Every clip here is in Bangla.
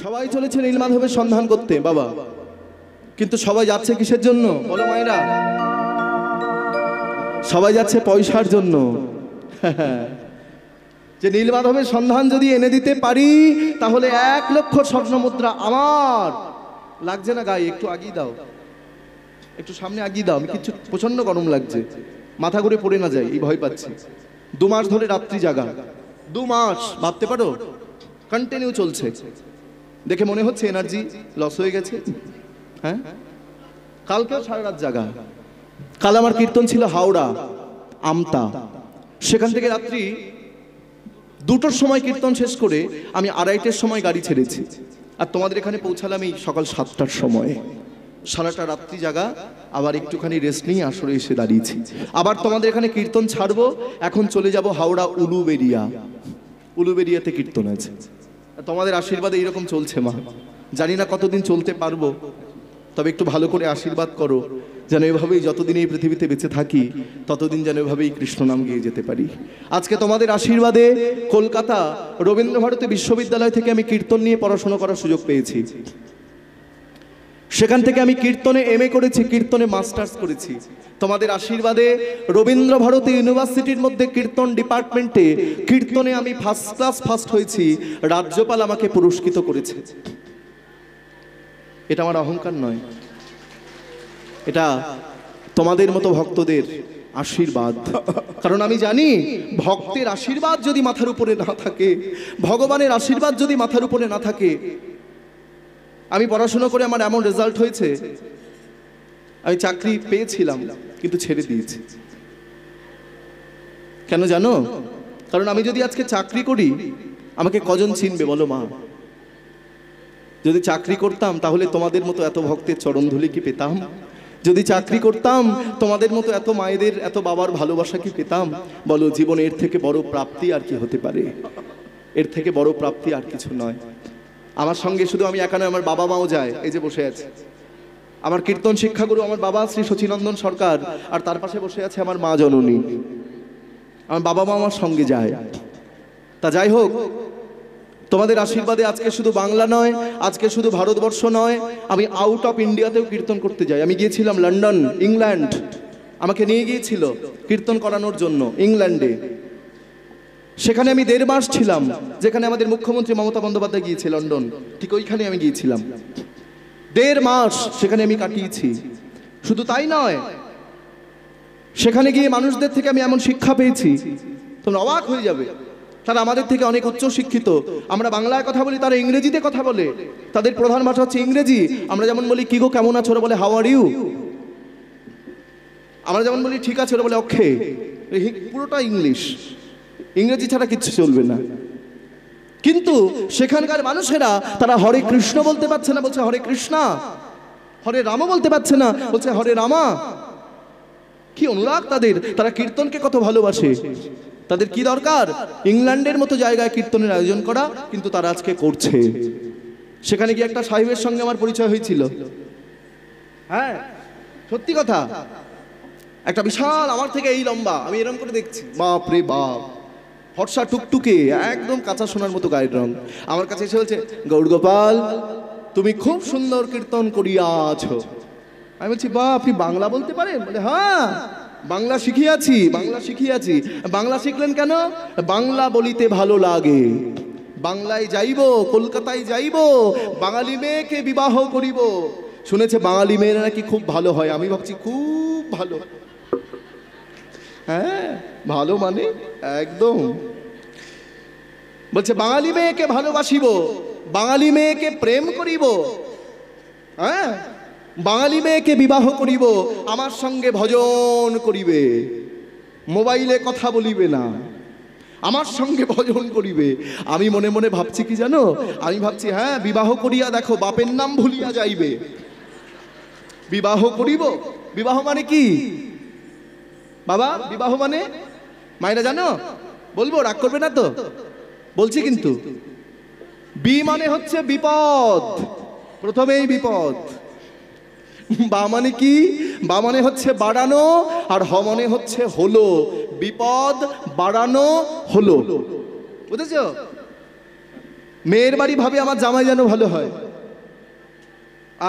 সবাই চলেছে নীলমাধবের সন্ধান করতে বাবা, কিন্তু সবাই যাচ্ছে কিসের জন্য বলো মায়েরা? সবাই যাচ্ছে পয়সার জন্য। যে নীলমাধবের সন্ধান যদি এনে দিতে পারি তাহলে 1 লক্ষ স্বর্ণ মুদ্রা আমার। লাগছে না গায়ে? একটু আগিয়ে দাও, একটু সামনে আগিয়ে দাও। আমি কিছু প্রচন্ড গরম লাগছে, মাথা ঘুরে পড়ে না যায় এই ভয় পাচ্ছি। 2 মাস ধরে রাত্রি জাগা, 2 মাস ভাবতে পারো, কন্টিনিউ চলছে। দেখে মনে হচ্ছে এনার্জি লস হয়ে গেছে। হ্যাঁ, কালকেও সারা রাত জাগা। কাল আমার কীর্তন ছিল হাওড়া আমতা, সেখান থেকে রাত্রি 2টোর সময় কীর্তন শেষ করে আমি 2:30টার সময় গাড়ি ছেড়েছি, আর তোমাদের এখানে পৌঁছালাম এই সকাল 7টার সময়। সারাটা রাত্রি জাগা, আবার একটুখানি রেস্ট নিয়ে আসরে এসে দাঁড়িয়েছি। আবার তোমাদের এখানে কীর্তন ছাড়বো, এখন চলে যাব হাওড়া উলুবেড়িয়া। উলুবেড়িয়াতে কীর্তন আছে। তোমাদের আশীর্বাদে এইরকম চলছে মা, জানি না কতদিন চলতে পারবো, তবে একটু ভালো করে আশীর্বাদ করো যেন এভাবেই যতদিন এই পৃথিবীতে বেঁচে থাকি ততদিন যেন এভাবেই কৃষ্ণ নাম গেয়ে যেতে পারি। আজকে তোমাদের আশীর্বাদে কলকাতা রবীন্দ্রভারতী বিশ্ববিদ্যালয় থেকে আমি কীর্তন নিয়ে পড়াশোনা করার সুযোগ পেয়েছি। সেখান থেকে আমি কীর্তনে MA করেছি, কীর্তনে মাস্টার্স করেছি। তোমাদের আশীর্বাদে রবীন্দ্রভারতী ইউনিভার্সিটির মধ্যে কীর্তন ডিপার্টমেন্টে কীর্তনে আমি ফার্স্ট হয়েছি। রাজ্যপাল আমাকে পুরস্কৃত করেছে। এটা আমার অহংকার নয়, এটা তোমাদের মতো ভক্তদের আশীর্বাদ। কারণ আমি জানি ভক্তের আশীর্বাদ যদি মাথার উপরে না থাকে, ভগবানের আশীর্বাদ যদি মাথার উপরে না থাকে, আমি পড়াশোনা করে আমার এমন রেজাল্ট হয়েছে, আমি চাকরি পেয়েছিলাম কিন্তু ছেড়ে দিয়েছি। কেন জানো? কারণ আমি যদি আজকে চাকরি করি আমাকে কজন চিনবে বলো মা? যদি চাকরি করতাম তাহলে তোমাদের মতো এত ভক্তের চরণধুলি কি পেতাম? যদি চাকরি করতাম তোমাদের মতো এত মায়েদের, এত বাবার ভালোবাসা কি পেতাম? বলো, জীবনে এর থেকে বড় প্রাপ্তি আর কি হতে পারে? এর থেকে বড় প্রাপ্তি আর কিছু নয়। আমার সঙ্গে শুধু আমি একা নয়, আমার বাবা মাও যায়, এই যে বসে আছে। আমার কীর্তন শিক্ষাগুরু আমার বাবা শ্রী সচিনন্দন সরকার, আর তার পাশে বসে আছে আমার মা জননী। আমার বাবা মা আমার সঙ্গে যায়। তা যাই হোক, তোমাদের আশীর্বাদে আজকে শুধু বাংলা নয়, আজকে শুধু ভারতবর্ষ নয়, আমি আউট অফ ইন্ডিয়াতেও কীর্তন করতে যাই। আমি গিয়েছিলাম লন্ডন, ইংল্যান্ড, আমাকে নিয়ে গিয়েছিল কীর্তন করানোর জন্য ইংল্যান্ডে। সেখানে আমি 1.5 মাস ছিলাম, যেখানে আমাদের মুখ্যমন্ত্রী মমতা বন্দ্যোপাধ্যায় গিয়েছে লন্ডন, ঠিক ওইখানে আমি গিয়েছিলাম। 1.5 মাস সেখানে আমি কাটিয়েছি। শুধু তাই নয়, সেখানে গিয়ে মানুষদের থেকে আমি এমন শিক্ষা পেয়েছি তোমরা অবাক হয়ে যাবে। তারা আমাদের থেকে অনেক উচ্চ শিক্ষিত। আমরা বাংলায় কথা বলি, তারা ইংরেজিতে কথা বলে। তাদের প্রধান ভাষা হচ্ছে ইংরেজি। আমরা যেমন বলি কি গো কেমন আছো, ওরা বলে হাউ আর ইউ। আমরা যেমন বলি ঠিক আছে, ওরা বলে ওকে। পুরোটা ইংলিশ, ইংরেজি ছাড়া কিচ্ছু চলবে না। কিন্তু সেখানকার মানুষেরা তারা হরে কৃষ্ণ বলতে পারছে না, বলছে হরে কৃষ্ণা। হরে রাম বলতে পারছে না, বলছে হরে রামা। কি অনুরাগ তাদের! তারা কীর্তনকে কত ভালোবাসে। তাদের কি দরকার ইংল্যান্ডের মতো জায়গায় কীর্তনের আয়োজন করা, কিন্তু তারা আজকে করছে। সেখানে গিয়ে একটা সাহেবের সঙ্গে আমার পরিচয় হয়েছিল। হ্যাঁ, সত্যি কথা। একটা বিশাল, আমার থেকে এই লম্বা, আমি এরকম করে দেখছি, বাপ রে বাপ, ফর্সা টুকটুকে, একদম কাঁচা সোনার মতো গায়ের রং। আমার কাছে এসে বলছে, গৌরগোপাল তুমি খুব সুন্দর কীর্তন করিয়াছ। আমি বলছি, বা আপনি বাংলা বলতে পারেন? বলে হ্যাঁ, বাংলা শিখিয়াছি, বাংলা শিখিয়াছি। বাংলা শিখলেন কেন? বাংলা বলিতে ভালো লাগে। বাংলায় যাইব, কলকাতায় যাইব, বাঙালি মেয়েকে বিবাহ করিব। শুনেছে বাঙালি মেয়েরা নাকি খুব ভালো হয়। আমি ভাবছি খুব ভালো। হ্যাঁ, ভালো মানে একদম। বলছে বাঙালি মেয়েকে ভালোবাসিব, বাঙালি মেয়েকে প্রেম করিব, হ্যাঁ, বাঙালি মেয়েকে বিবাহ করিব, আমার সঙ্গে ভজন করিবে, মোবাইলে কথা বলিবে না, আমার সঙ্গে ভজন করিবে। আমি মনে মনে ভাবছি কি জানো? আমি ভাবছি হ্যাঁ, বিবাহ করিয়া দেখো, বাপের নাম ভুলিয়া যাইবে। বিবাহ করিব, বিবাহ মানে কি বাবা? বিবাহ মানে মায়েরা জানো? বলবো, রাগ করবে না তো? বলছি কিন্তু। বি মানে হচ্ছে বিপদ, প্রথমেই বিপদ। বা মানে কি? বা মানে হচ্ছে বাড়ানো, আর হ মানে হচ্ছে হলো। বিপদ বাড়ানো হলো, বুঝেছো? মেয়ের বাড়ি ভাবে আমার জামাই যেন ভালো হয়,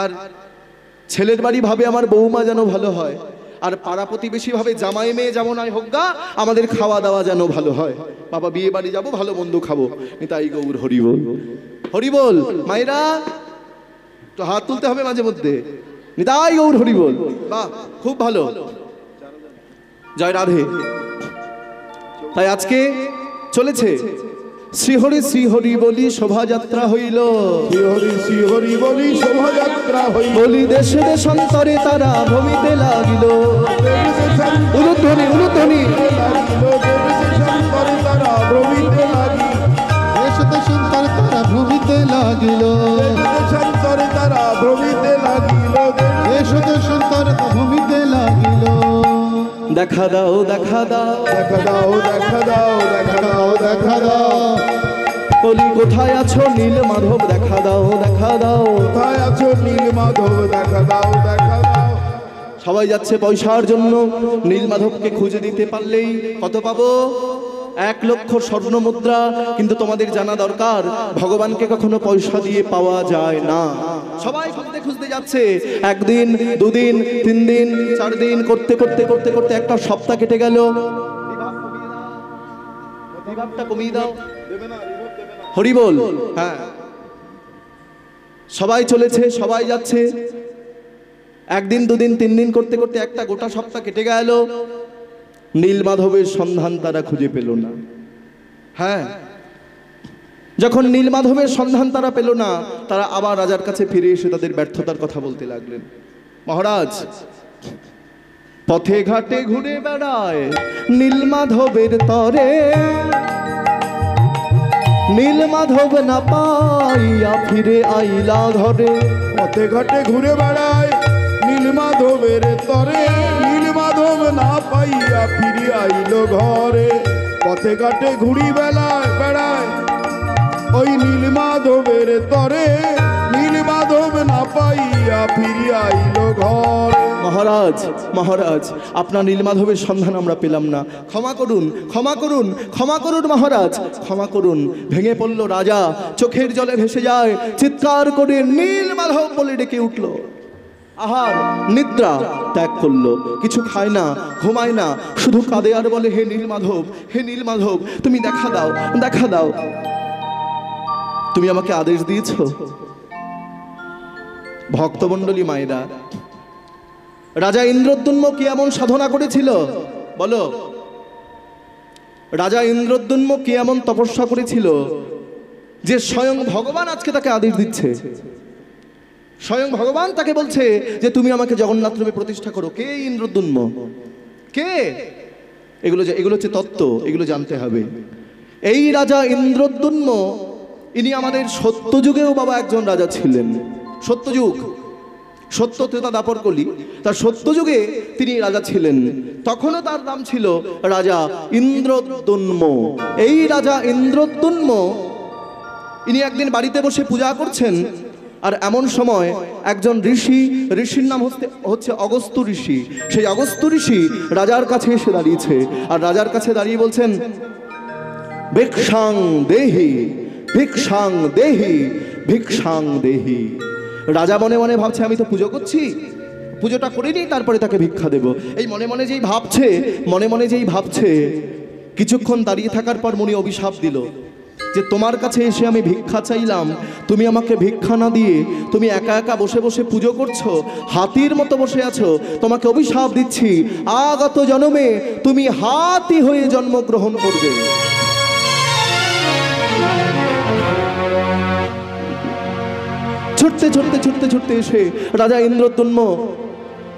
আর ছেলের বাড়ি ভাবে আমার বৌমা যেন ভালো হয়, আর পাড়া প্রতিবেশী ভাবে জামাই মেয়ে যেমন হয় হোক গা, আমাদের খাওয়া দাওয়া যেন ভালো হয়। বাবা বিয়ে বাড়ি যাবো, ভালো মন্দ খাবো। নিতাই গৌর হরি বল, হরি বল। মায়েরা তো হাত তুলতে হবে মাঝে মধ্যে। নিতাই গৌর হরি বল। বাহ, খুব ভালো, জয় রাধে। তাই আজকে চলেছে শ্রীহরি শ্রীহরি বলি শোভাযাত্রা হইল, শ্রীহরি শ্রীহরি বলি শোভাযাত্রা হইল, বলি দেশে দেশান্তরে তারা ভূমিতে লাগিল। উলুধ্বনি উলুধ্বনি দেশান্তরে তারা ভ্রমিতে লাগিল, দেশ দেশান্তরে তারা ভূমিতে লাগিল, দেশান্তরে তারা ভ্রমিতে লাগিল, দেশ দেশান্তরে ভূমিতে লাগিল। দেখা দাও দেখা দাও দেখা দাও দেখা দাও দেখা দাও দেখা দাও, বলি কোথায় আছো নীল মাধব দেখা দাও দেখা দাও। কোথায় আছো নীল মাধব দেখা দাও দেখা দাও। সবাই যাচ্ছে পয়সার জন্য, নীল মাধবকে খুঁজে দিতে পারলেই কত পাবো? 1 লক্ষ স্বর্ণ মুদ্রা। কিন্তু তোমাদের জানা দরকার, ভগবানকে কখনো পয়সা দিয়ে পাওয়া যায় না। সবাই খুঁজতে খুঁজতে যাচ্ছে, 1 দিন 2 দিন 3 দিন 4 দিন করতে করতে করতে করতে একটা সপ্তাহ কেটে গেল। বিভাবটা কমিয়ে দাও, হরি বল। হ্যাঁ, সবাই চলেছে, সবাই যাচ্ছে। 1 দিন 2 দিন 3 দিন করতে করতে একটা গোটা সপ্তাহ কেটে গেল। নীল মাধবের সন্ধান তারা খুঁজে পেল না। হ্যাঁ, যখন নীল মাধবের সন্ধান তারা পেল না, তারা আবার রাজার কাছে ফিরে এসে তাদের ব্যর্থতার কথা বলতে লাগলেন। মহারাজ, পথে ঘাটে ঘুরে বেড়ায় নীল মাধবের তরে, নীল মাধব না পাইয়া ফিরে আইলা ঘরে। পথে ঘাটে ঘুরে বেড়ায় নীল মাধবের তরে, নীল মাধব না পাইয়া ফিরে আইল ঘরে। পথে ঘাটে ঘুরি বেলায় বেড়ায় ওই নীল মাধবের তরে, নীল মাধব না পাইয়া ফিরে আইল ঘরে। মহারাজ, মহারাজ, আপনার নীলমাধবের সন্ধান আমরা পেলাম না, ক্ষমা করুন ক্ষমা করুন ক্ষমা করুন মহারাজ, ক্ষমা করুন। ভেঙে পড়ল রাজা, চোখের জলে ভেসে যায়, চিৎকার করে নীলমাধব বলে ডেকে উঠল। আহার নিদ্রা ত্যাগ করলো, কিছু খায় না, ঘুমায় না, শুধু কাঁদে আর বলে, হে নীলমাধব, হে নীলমাধব, তুমি দেখা দাও দেখা দাও। তুমি আমাকে আদেশ দিয়েছ। ভক্তমণ্ডলী মায়েরা, রাজা ইন্দ্রদ্যুম্ন কি এমন সাধনা করেছিল বলো? রাজা ইন্দ্রদ্যুম্ন কি এমন তপস্যা করেছিল যে স্বয়ং ভগবান আজকে তাকে আদেশ দিচ্ছে? স্বয়ং ভগবান তাকে বলছে যে তুমি আমাকে জগন্নাথ রূপে প্রতিষ্ঠা করো। কে ইন্দ্রদ্যুম্ন? কে? এগুলো হচ্ছে তত্ত্ব, এগুলো জানতে হবে। এই রাজা ইন্দ্রদ্যুম্ন, ইনি আমাদের সত্যযুগেও বাবা একজন রাজা ছিলেন। সত্যযুগ, সত্য ত্রেতা দাপর কলি, তার সত্যযুগে তিনি রাজা ছিলেন। তখনও তার নাম ছিল রাজা ইন্দ্রদ্যুম্ন। এই রাজা ইন্দ্রদ্যুম্ন ইনি একদিন বাড়িতে বসে পূজা করছেন, আর এমন সময় একজন ঋষির নাম হচ্ছে অগস্ত্য ঋষি। সেই অগস্ত্য ঋষি রাজার কাছে এসে দাঁড়িয়েছে, আর রাজার কাছে দাঁড়িয়ে বলছেন, ভিক্ষাং দেহি ভিক্ষাং দেহি ভিক্ষাং দেহি। রাজা মনে মনে ভাবছে, আমি তো পুজো করছি, পুজোটা করে নিই তারপরে তাকে ভিক্ষা দেব। এই মনে মনে যেই ভাবছে, কিছুক্ষণ দাঁড়িয়ে থাকার পর মুনি অভিশাপ দিল যে তোমার কাছে এসে আমি ভিক্ষা চাইলাম, তুমি আমাকে ভিক্ষা না দিয়ে তুমি একা একা বসে বসে পুজো করছো, হাতির মতো বসে আছো। তোমাকে অভিশাপ দিচ্ছি, আগত জন্মে তুমি হাতি হয়ে জন্মগ্রহণ করবে। ছুটতে ছুটতে ছুটতে ছুটতে এসে রাজা ইন্দ্রদ্যুম্ন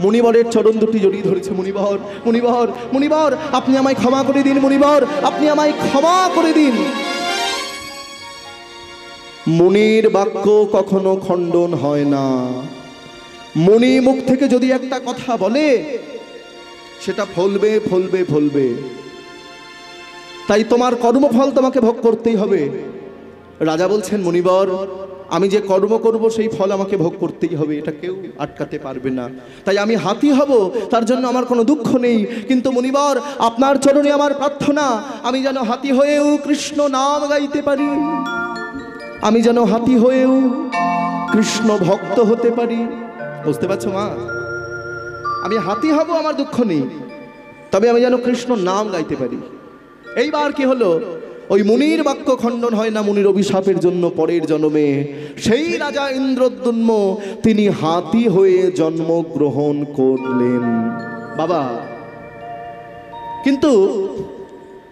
মুনিবরের চরণ দুটি জড়িয়ে ধরেছে। মুনিবর মুনিবর মুনিবর, আপনি আমায় ক্ষমা করে দিন, মুনিবর আপনি আমায় ক্ষমা করে দিন। মুনির বাক্য কখনো খণ্ডন হয় না। মুনি মুখ থেকে যদি একটা কথা বলে, সেটা ফলবে ফলবে ফলবে। তাই তোমার কর্মফল তোমাকে ভোগ করতেই হবে। রাজা বলছেন, মুনিবর আমি যে কর্ম করব সেই ফল আমাকে ভোগ করতেই হবে, এটা কেউ আটকাতে পারবে না। তাই আমি হাতি হব, তার জন্য আমার কোনো দুঃখ নেই। কিন্তু মুনিবর, আপনার চরণে আমার প্রার্থনা, আমি যেন হাতি হয়েও কৃষ্ণ নাম গাইতে পারি। আমি যেন হাতি হয়েও কৃষ্ণ ভক্ত হতে পারি। বুঝতে পারছো মা? আমি হাতি হব, আমার দুঃখ নেই, তবে আমি যেন কৃষ্ণ নাম গাইতে পারি। এইবার কি হলো, ওই মুনির বাক্য খণ্ডন হয় না মুনির অভিশাপের জন্য পরের জন্মে সেই রাজা ইন্দ্রদ্যুম্ন তিনি হাতি হয়ে জন্মগ্রহণ করলেন বাবা। কিন্তু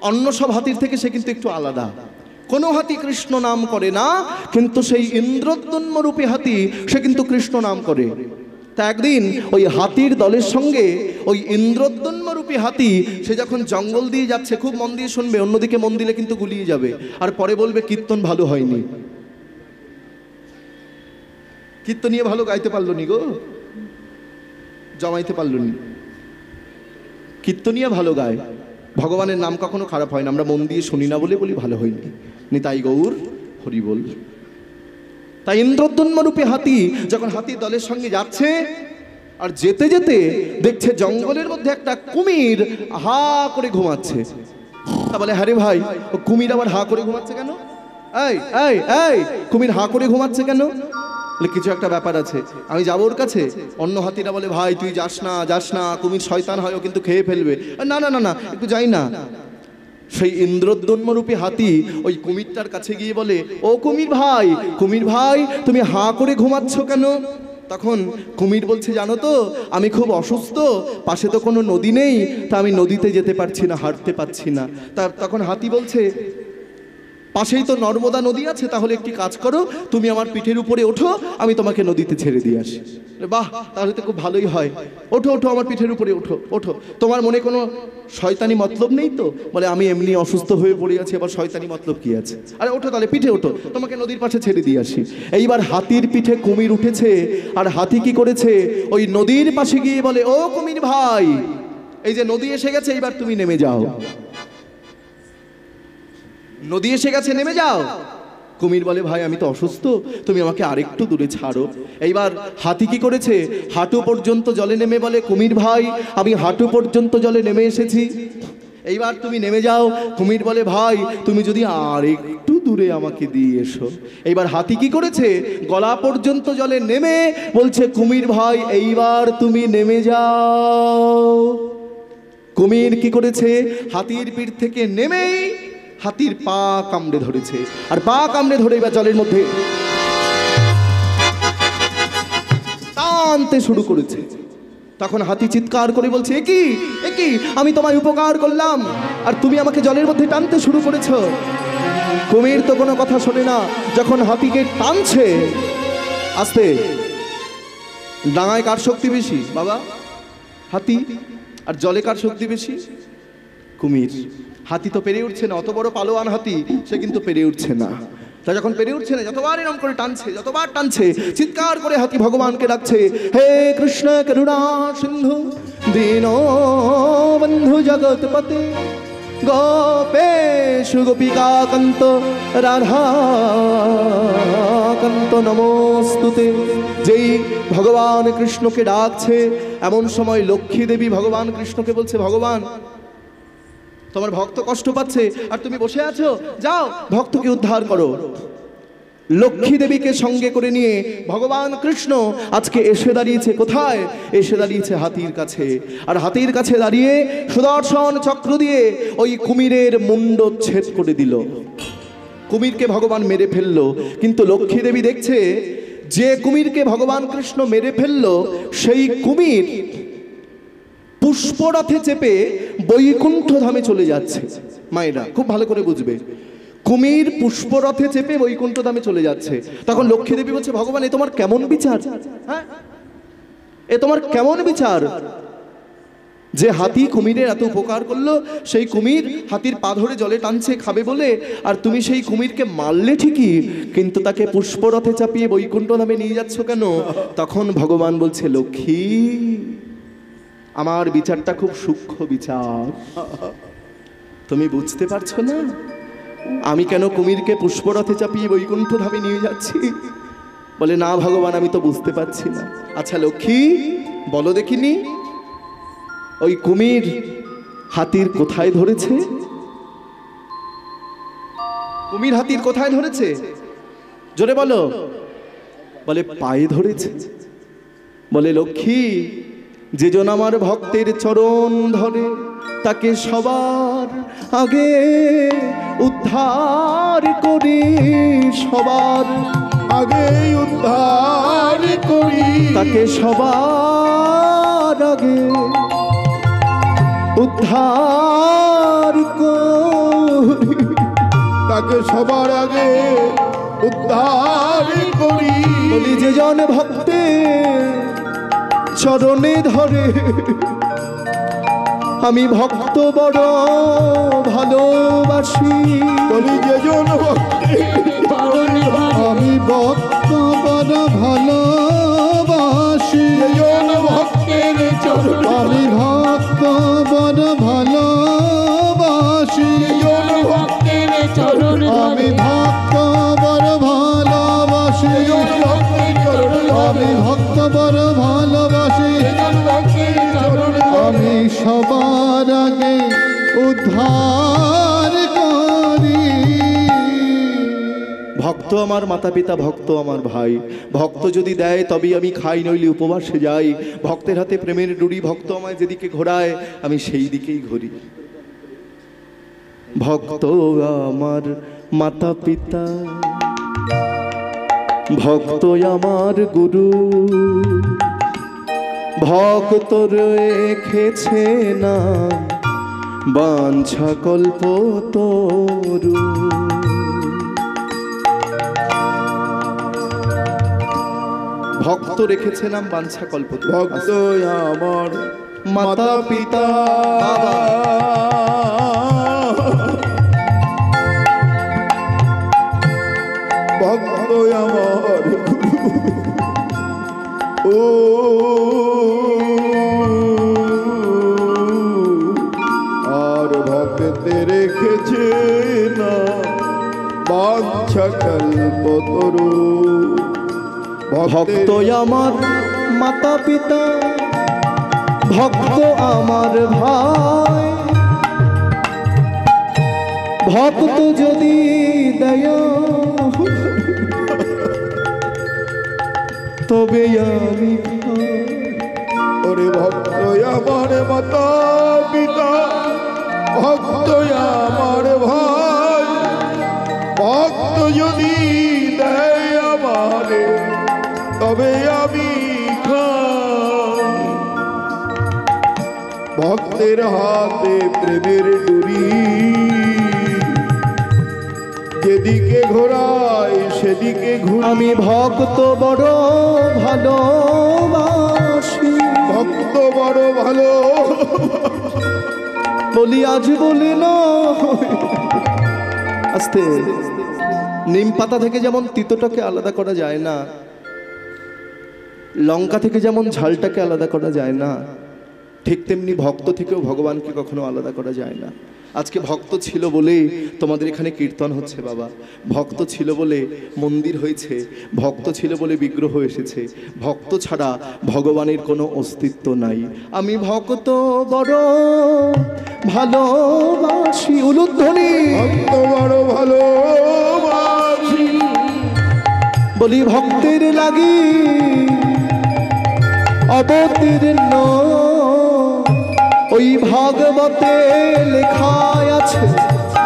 অন্য সব হাতির থেকে সে কিন্তু একটু আলাদা। কোনো হাতি কৃষ্ণ নাম করে না, কিন্তু সেই ইন্দ্রদ্যুম্ন রূপী হাতি সে কিন্তু কৃষ্ণ নাম করে। তা একদিন ওই হাতির দলের সঙ্গে ওই ইন্দ্রদ্যুম্ন রূপী হাতি সে যখন জঙ্গল দিয়ে যাচ্ছে, খুব মন দিয়ে শুনবে, অন্যদিকে মন দিলে কিন্তু গুলিয়ে যাবে, আর পরে বলবে কীর্তন ভালো হয়নি, কীর্তনিয়ে ভালো গাইতে পারলো নি গো, জমাইতে পারলো নি। কীর্তনিয়া ভালো গায়, ভগবানের নাম কখনো খারাপ হয় না, আমরা মন দিয়ে শুনি না বলে বলি ভালো হয়নি। নিতাই গৌর হরি বল। তাই ইন্দ্রদ্যুম্ন রূপী হাতি যখন হাতির দলের সঙ্গে যাচ্ছে, আর যেতে যেতে দেখছে জঙ্গলের মধ্যে একটা কুমির হা করে ঘুমাচ্ছে। তা বলে, হ্যাঁ রে ভাই, ও কুমির আবার হা করে ঘুমাচ্ছে কেন? এই এই এই কুমির হা করে ঘুমাচ্ছে কেন? বলে, কিছু একটা ব্যাপার আছে, আমি যাবো ওর কাছে। অন্য হাতিরা বলে, ভাই তুই যাস না, যাস না, কুমির শয়তান হয়, ও কিন্তু খেয়ে ফেলবে। না না না না, একটু যাই না। সেই ইন্দ্রদ্যুম্ন রূপী হাতি ওই কুমিরটার কাছে গিয়ে বলে, ও কুমির ভাই, কুমির ভাই, তুমি হা করে ঘুমাচ্ছ কেন? তখন কুমির বলছে, জানো তো আমি খুব অসুস্থ, পাশে তো কোনো নদী নেই, তা আমি নদীতে যেতে পারছি না, হাঁটতে পারছি না। তখন হাতি বলছে, পাশেই তো নর্মদা নদী আছে, তাহলে একটি কাজ করো, তুমি আমার পিঠের উপরে ওঠো, আমি তোমাকে নদীতে ছেড়ে দিয়ে আসি। বাহ, তাহলে তো খুব ভালোই হয়, ওঠো ওঠো, আমার পিঠের উপরে ওঠো ওঠো, তোমার মনে কোনো শয়তানি মতলব নেই তো? বলে, আমি এমনি অসুস্থ হয়ে পড়ে আছি, আবার শয়তানি মতলব কি আছে? আরে ওঠো, তাহলে পিঠে ওঠো, তোমাকে নদীর পাশে ছেড়ে দিয়ে আসি। এইবার হাতির পিঠে কুমির উঠেছে, আর হাতি কি করেছে, ওই নদীর পাশে গিয়ে বলে, ও কুমির ভাই, এই যে নদী এসে গেছে, এইবার তুমি নেমে যাও। নদী এসে গেছে, নেমে যাও। কুমির বলে, ভাই আমি তো অসুস্থ, তুমি আমাকে আরেকটু দূরে ছাড়ো। এইবার হাতি কি করেছে, হাঁটু পর্যন্ত জলে নেমে বলে, কুমির ভাই আমি হাঁটু পর্যন্ত জলে নেমে এসেছি, এইবার তুমি নেমে যাও। কুমির বলে, ভাই তুমি যদি আরেকটু দূরে আমাকে দিয়ে এসো। এইবার হাতি কি করেছে, গলা পর্যন্ত জলে নেমে বলছে, কুমির ভাই এইবার তুমি নেমে যাও। কুমির কি করেছে, হাতির পিঠ থেকে নেমেই হাতির পা কামড়ে ধরেছে, আর পা কামড়ে ধরে এবার জলের মধ্যে টানতে শুরু করেছে। তখন হাতি চিৎকার করে বলছে, একই একই, আমি তোমায় উপকার করলাম, আর তুমি আমাকে জলের মধ্যে টানতে শুরু করেছো। কুমির তো কোনো কথা শোনে না, যখন হাতিকে টানছে, আস্তে, ডাঙায় কার শক্তি বেশি বাবা? হাতি। আর জলে কার শক্তি বেশি? কুমির। হাতি তো পেরে উঠছে না, অত বড় পালোয়ান হাতি, সে কিন্তু পেরে উঠছে না। তা যখন পেরে উঠছে না, যতবার এরম করে টানছে, যতবার টানছে, চিৎকার করে হাতি ভগবানকে ডাকছে, হে কৃষ্ণ করুণা সিন্ধু দীনবন্ধু জগৎপতে গোপেশু গোপিকা কান্ত রাধা কান্ত নমস্তুতে। যেই ভগবান কৃষ্ণকে ডাকছে, এমন সময় লক্ষ্মী দেবী ভগবান কৃষ্ণকে বলছে, ভগবান তোমার ভক্ত কষ্ট পাচ্ছে, আর তুমি বসে আছো, যাও ভক্তকে উদ্ধার করো। লক্ষ্মী দেবীকে সঙ্গে করে নিয়ে ভগবান কৃষ্ণ আজকে এসে দাঁড়িয়েছে কোথায়? এসে দাঁড়িয়েছে হাতির কাছে। আর হাতির কাছে দাঁড়িয়ে সুদর্শন চক্র দিয়ে ওই কুমিরের মুন্ড ছেদ করে দিল। কুমিরকে ভগবান মেরে ফেললো, কিন্তু লক্ষ্মী দেবী দেখছে যে কুমিরকে ভগবান কৃষ্ণ মেরে ফেললো, সেই কুমির পুষ্পরথে চেপে বৈকুণ্ঠ ধামে চলে যাচ্ছে। মায়েরা খুব ভালো করে বুঝবে, কুমির পুষ্পরথে চেপে বৈকুণ্ঠ ধামে চলে যাচ্ছে। তখন লক্ষ্মী দেবী বলছে, ভগবান এ তোমার কেমন বিচার? হ্যাঁ, এ তোমার কেমন বিচার? যে হাতি কুমিরের এত উপকার করলো, সেই কুমির হাতির পা ধরে জলে টানছে খাবে বলে, আর তুমি সেই কুমিরকে মারলে ঠিকই, কিন্তু তাকে পুষ্পরথে চাপিয়ে বৈকুণ্ঠ ধামে নিয়ে যাচ্ছ কেন? তখন ভগবান বলছে, লক্ষ্মী আমার বিচারটা খুব সূক্ষ্ম বিচার, তুমি বুঝতে পারছো না আমি কেন কুমিরকে পুষ্পরথে চাপিয়ে বৈকুণ্ঠ ধামে নিয়ে যাচ্ছি? বলে, না ভগবান আমি তো বুঝতে পারছি না। আচ্ছা লক্ষ্মী বলো দেখিনি, ওই কুমির হাতির কোথায় ধরেছে? কুমির হাতির কোথায় ধরেছে? জোরে বলো। বলে পায়ে ধরেছে। বলে লক্ষ্মী, যেজন আমার ভক্তের চরণ ধরে তাকে সবার আগে উদ্ধার করি, সবার আগে উদ্ধার করি, তাকে সবার আগে উদ্ধার করি, তাকে সবার আগে উদ্ধার করি। বলি যেজন ভক্তের চরণে ধরে আমি ভক্ত বড় ভালোবাসি। বলি যেজন আমি ভক্ত বড় ভালোবাসি, যেজন ভক্তের চরণ, আমি ভক্ত বড় ভালোবাসি, যেজন ভক্তের চরণ, আমি ভক্ত বড় ভালোবাসি, যেজন ভক্তের চরণ, আমি ভক্ত বড় ভালোবাসি, যেজন ভক্তের চরণ, আমি সবার আগে উদ্ধার করি। ভক্ত আমার মাতা পিতা, ভক্ত আমার ভাই। ভক্ত যদি দেয় তবেই আমি খাই, নইলে উপবাসে যাই। ভক্তের হাতে প্রেমের ডুরি, ভক্ত আমায় যেদিকে ঘোরায় আমি সেই দিকেই ঘুরি। ভক্ত আমার মাতা পিতা, ভক্ত আমার গুরু, ভক্ত রেখেছে না বাঞ্ছা কল্পতরু। ভক্ত রেখেছে নাম বাঞ্ছা কল্পতরু। ভক্ত আমার মাতা পিতা, ভক্ত আমার ও আর ভক্তে রেখেছে না বাঞ্ছা কল্পতরু। ভক্ত আমার মাতা পিতা, ভক্ত আমার ভাই। ভক্ত যদি দয়া তবে আমি খাই। ওরে ভক্ত আমার মাতা পিতা, ভক্ত আমার ভাই, ভক্ত যদি দেয় আমারে তবে আমি খাই। ভক্তের হাতে প্রেমের ডুরি, যেদিকে ঘোরায় সেদিকে ঘুরি। আমি ভক্ত বড় ভালোবাসি, ভক্ত বড় ভালো বলি আজ বলি না আস্তে। নিম পাতা থেকে যেমন তিতটাকে আলাদা করা যায় না, লঙ্কা থেকে যেমন ঝালটাকে আলাদা করা যায় না, ঠিক তেমনি ভক্ত থেকেও ভগবানকে কখনো আলাদা করা যায় না। আজকে ভক্ত ছিল বলে তোমাদের এখানে কীর্তন হচ্ছে বাবা, ভক্ত ছিল বলে মন্দির হয়েছে, ভক্ত ছিল বলে বিগ্রহ এসেছে। ভক্ত ছাড়া ভগবানের কোনো অস্তিত্ব নাই। আমি ভক্ত বড় ভালোবাসি, উলুধ্বনি ভক্ত বড় ভালোবাসি, বলি ভক্তের লাগি অবতীর্ণ ওই ভাগবতে লেখায় আছে।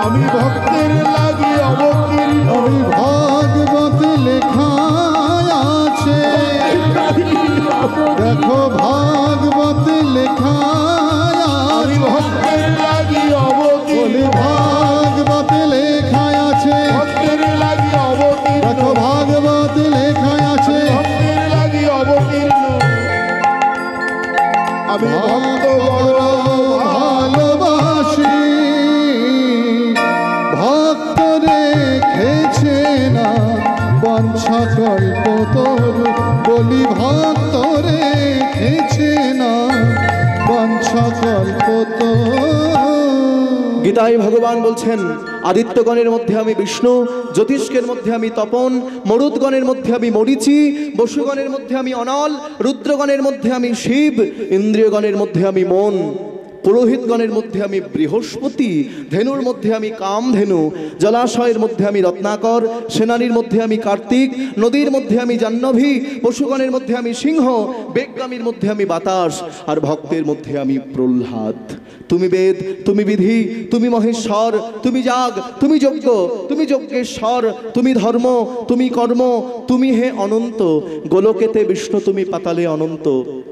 আমি ভক্তের লাগি অবতীর্ণ, ওই ভাগবত লেখা আছে, দেখো ভাগবত লেখা আমি আছে, ভক্তের লাগি অবতীর্ণ, বলে ভাগবত লেখা আছে, ভক্তের লাগি অবতীর্ণ, দেখো ভাগবত লেখা আছে। ভক্তের লাগি অবতীর্ণ। আমি ভক্ত বড় ভালোবাসি, ভক্ত রেখেছে না বাঞ্ছা কল্পতরু, বলি ভক্ত রেখেছে না বাঞ্ছা কল্পতরু। গীতায় ভগবান বলছেন, আদিত্যগণের মধ্যে আমি বিষ্ণু, জ্যোতিষ্কের মধ্যে আমি তপন, মরুদ্গণের মধ্যে আমি মরিচি, বসুগণের মধ্যে আমি অনল, রুদ্রগণের মধ্যে আমি শিব, ইন্দ্রিয়গণের মধ্যে আমি মন। পুরোহিতগণের মধ্যে আমি বৃহস্পতি, ধেনুর মধ্যে আমি কামধেনু, জলাশয়ের মধ্যে আমি রত্নাকর, সেনানির মধ্যে আমি কার্তিক, নদীর মধ্যে আমি জাহ্নবী, পশুগণের মধ্যে আমি সিংহ, বেগগামীর মধ্যে আমি বাতাস, আর ভক্তের মধ্যে আমি প্রহ্লাদ। তুমি বেদ, তুমি বিধি, তুমি মহেশ্বর, তুমি যাগ, তুমি যজ্ঞ, তুমি যজ্ঞেশ্বর, তুমি ধর্ম, তুমি কর্ম, তুমি হে অনন্ত। গোলকেতে বিষ্ণু, তুমি পাতালে অনন্ত।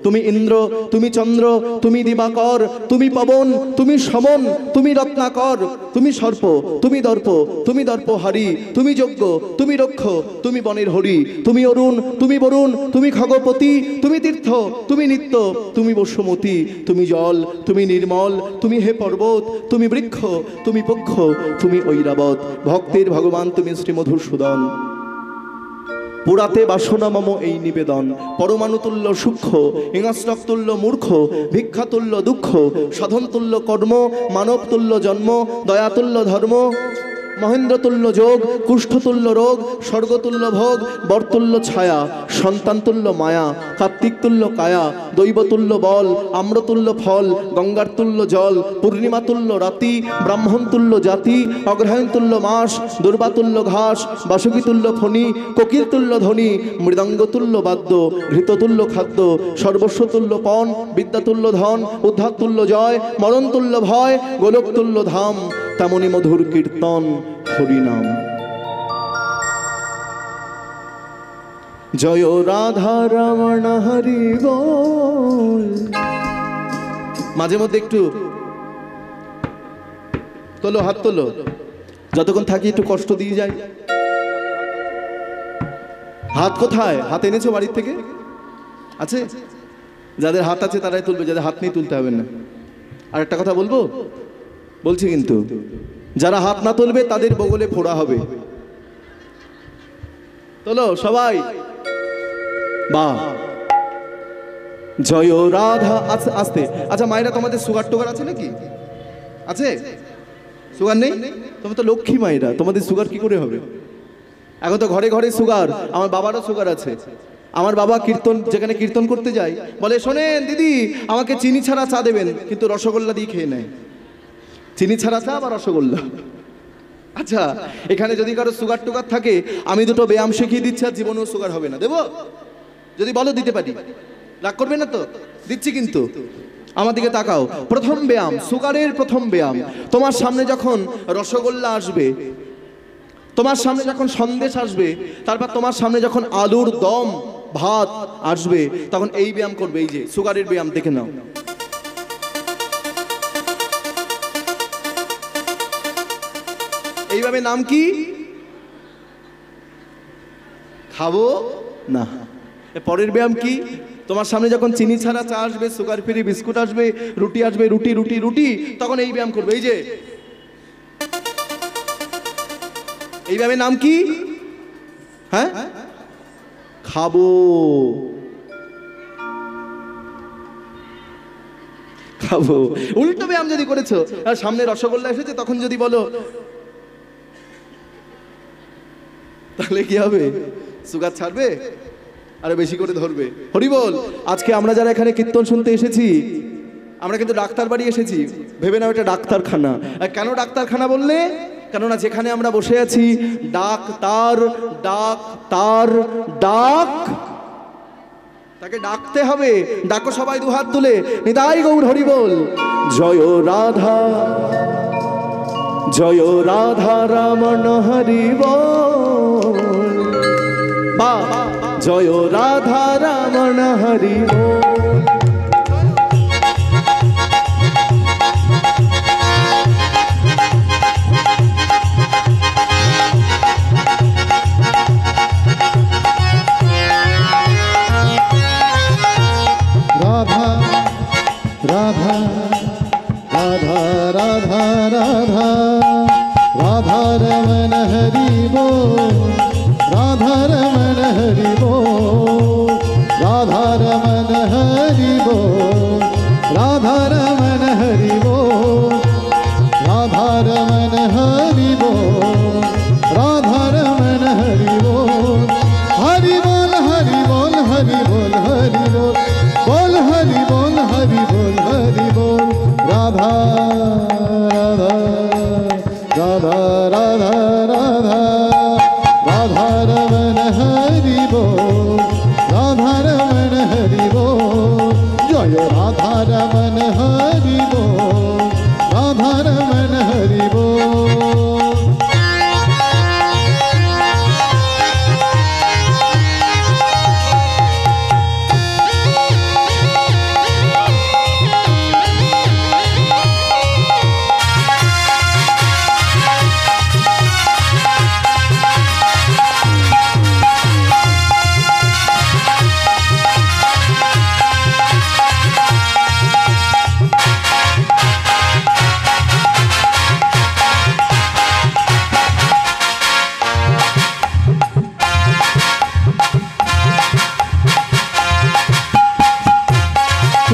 তুমি ইন্দ্র, তুমি চন্দ্র, তুমি দিবাকর, তুমি পবন, তুমি সমন, তুমি রত্নাকর, তুমি সর্প, তুমি দর্প, তুমি দর্পহারি, তুমি যজ্ঞ, তুমি রক্ষ, তুমি বনের হরি, তুমি অরুণ, তুমি বরুণ, তুমি খগপতি, তুমি তীর্থ, তুমি নিত্য, তুমি বসুমতী, তুমি জল, তুমি নির্মল, তুমি হে পর্বত, তুমি বৃক্ষ, তুমি পক্ষ, তুমি ঐরাবত। ভক্তের ভগবান তুমি শ্রীমধুসূদন। পুরাতে বাসনা মম এই নিবেদন, পরমাণুতুল্য সূক্ষ্ম, হিংস্রতুল্য মূর্খ, ভিক্ষাতুল্য দুঃখ, সাধনতুল্য কর্ম, মানবতুল্য জন্ম, দয়াতুল্য ধর্ম, মহেন্দ্রতুল্য যোগ, কুষ্ঠতুল্য রোগ, স্বর্গতুল্য ভোগ, বরতুল্য ছায়া, সন্তানতুল্য মায়া, কার্তিকতুল্য কায়া, দৈবতুল্য বল, আম্রতুল্য ফল, গঙ্গারতুল্য জল, পূর্ণিমাতুল্য রাতি, ব্রাহ্মণতুল্য জাতি, অগ্রহায়ণতুল্য মাস, দুর্বাতুল্য ঘাস, বাসুকীতুল্য ফণি, কোকিলতুল্য ধ্বনি, মৃদঙ্গতুল্য বাদ্য, ঘৃততুল্য খাদ্য, সর্বস্বতুল্য পণ, বিদ্যাতুল্য ধন, উদ্ধারতুল্য জয়, মরণতুল্য ভয়, গোলকতুল্য ধাম, তেমনি মধুর কীর্তন হরিনাম। জয় রাধা রমণ হরি বল। মাঝে মধ্যে একটু তোলো, হাত তোলো, যতক্ষণ থাকি একটু কষ্ট দিয়ে যাই। হাত কোথায়? হাত এনেছো বাড়ির থেকে? আছে? যাদের হাত আছে তারাই তুলবে, যাদের হাত নেই তুলতে হবে না। আর একটা কথা বলবো, বলছি কিন্তু, যারা হাত না তুলবে তাদের বগলে ফোড়া হবে। তোলো সবাই, বাহ। জয় রাধা। আস্তে। আচ্ছা মায়েরা, তোমাদের সুগার টুগার আছে নাকি? আছে? সুগার নেই? তুমি তো লক্ষ্মী মায়েরা, তোমাদের সুগার কি করে হবে? এখন তো ঘরে ঘরে সুগার। আমার বাবারও সুগার আছে। আমার বাবা কীর্তন, যেখানে কীর্তন করতে যায়, বলে শোনেন দিদি, আমাকে চিনি ছাড়া চা দেবেন, কিন্তু রসগোল্লা দিয়ে খেয়ে নেয়। চিনি ছাড়া চা বা রসগোল্লা। আচ্ছা, এখানে যদি কারো সুগার টুগার থাকে, আমি দুটো ব্যায়াম শিখিয়ে দিচ্ছি, আর জীবনেও সুগার হবে না। দেবো? যদি বলো দিতে পারি। রাগ করবে না তো? দিচ্ছি কিন্তু। আমার দিকে তাকাও। প্রথম ব্যায়াম, সুগারের প্রথম ব্যায়াম। তোমার সামনে যখন রসগোল্লা আসবে, তোমার সামনে যখন সন্দেশ আসবে, তারপর তোমার সামনে যখন আলুর দম ভাত আসবে, তখন এই ব্যায়াম করবে। এই যে সুগারের ব্যায়াম, দেখে নাও। এইভাবে নাম কি? খাবো না। পরের ব্যায়াম কি? তোমার সামনে যখন চিনি ছাড়া চা আসবে, সুগার ফ্রি বিস্কুট আসবে, রুটি আসবে, রুটি রুটি রুটি, তখন এই ব্যায়াম করবে। এই যে এই ব্যায়ামের নাম কি? হ্যাঁ, খাবো। খাবো। উল্টো ব্যায়াম যদি করেছো, আর সামনে রসগোল্লা এসেছে, তখন যদি বলো, তাহলে কি হবে? সুগার ছাড়বে, আরো বেশি করে ধরবে। হরি বল। আজকে আমরা যারা এখানে কীর্তন শুনতে এসেছি, আমরা কিন্তু ডাক্তার বাড়ি এসেছি। ভেবে নাও এটা ডাক্তারখানা। আর কেন ডাক্তারখানা বললে? কেননা যেখানে আমরা বসে আছি, ডাক্তার, ডাক্তার, ডাক, তাকে ডাকতে হবে। ডাকো সবাই দুহাত তুলে, নিতাই গৌর হরি বল। জয় রাধা, জয় রাধা রমণ হরি বল। বা জয় রাধা রমণ হরি বল। রাধা রাধা রাধা রাধা রাধা রাধা রমণ হরি বল। রাধা রমণ হরি বল। রাধা রমণ হরি বল। রাধা রমণ হরি বল। রাধা রমণ হরি বল। রাধা রমণ হরি বল। হরি বল হরি বল হরি বল হরি বল। বল হরি বল হরি বল হরি বল। রাধা রাধা রাধা রাধা রাধা রাধা রমণ হরি বল রাধা রমণ হরি বল জয় রাধা রমণ হরি বল রাধা রমণ হরি বল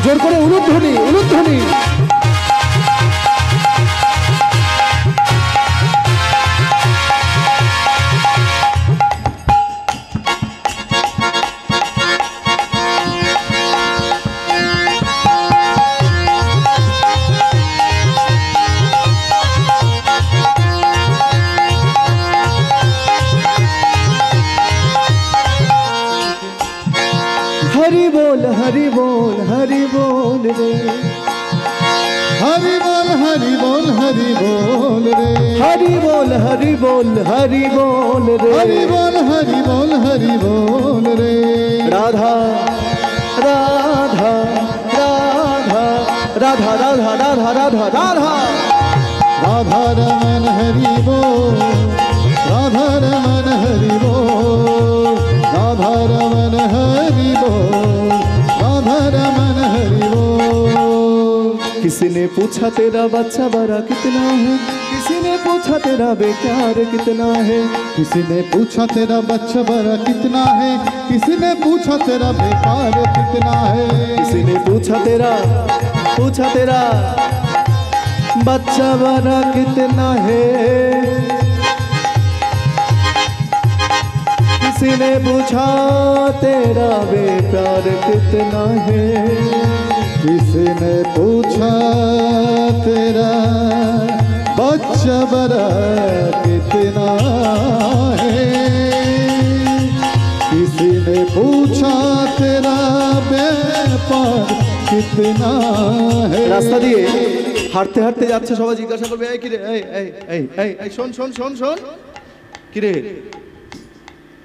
জোর করে উলুধ্বনি উলুধ্বনি। हरि बोल हरि बोल हरि बोल रे हरि बोल हरि बोल हरि बोल रे हरि बोल हरि बोल हरि बोल रे हरि बोल हरि बोल हरि बोल रे राधा राधा राधा राधा राधा राधा राधा राधा राधा रमण हरि बोल राधा रमण हरि बोल राधा रमण हरि बोल राधा रमण हरि बोल। किसी ने पूछा तेरा बच्चा बड़ा कितना है, किसी ने पूछा तेरा बेकार कितना है, किसी ने पूछा तेरा बच्चा बड़ा कितना है, किसी ने पूछा तेरा बेकार कितना है, किसी ने पूछा तेरा बच्चा बड़ा कितना है, किसी ने पूछा तेरा बेकार कितना है, किसी ने पूछा तेरा बच्चा बड़ा कितना है, किसी ने पूछा तेरा व्यापार कितना है। রাস্তা দিয়ে হাঁটতে হাঁটতে যাচ্ছে, সবাই জিজ্ঞাসা করবে এই কিরে, এই এই এই এই এই শোন শোন শোন শোন কিরে,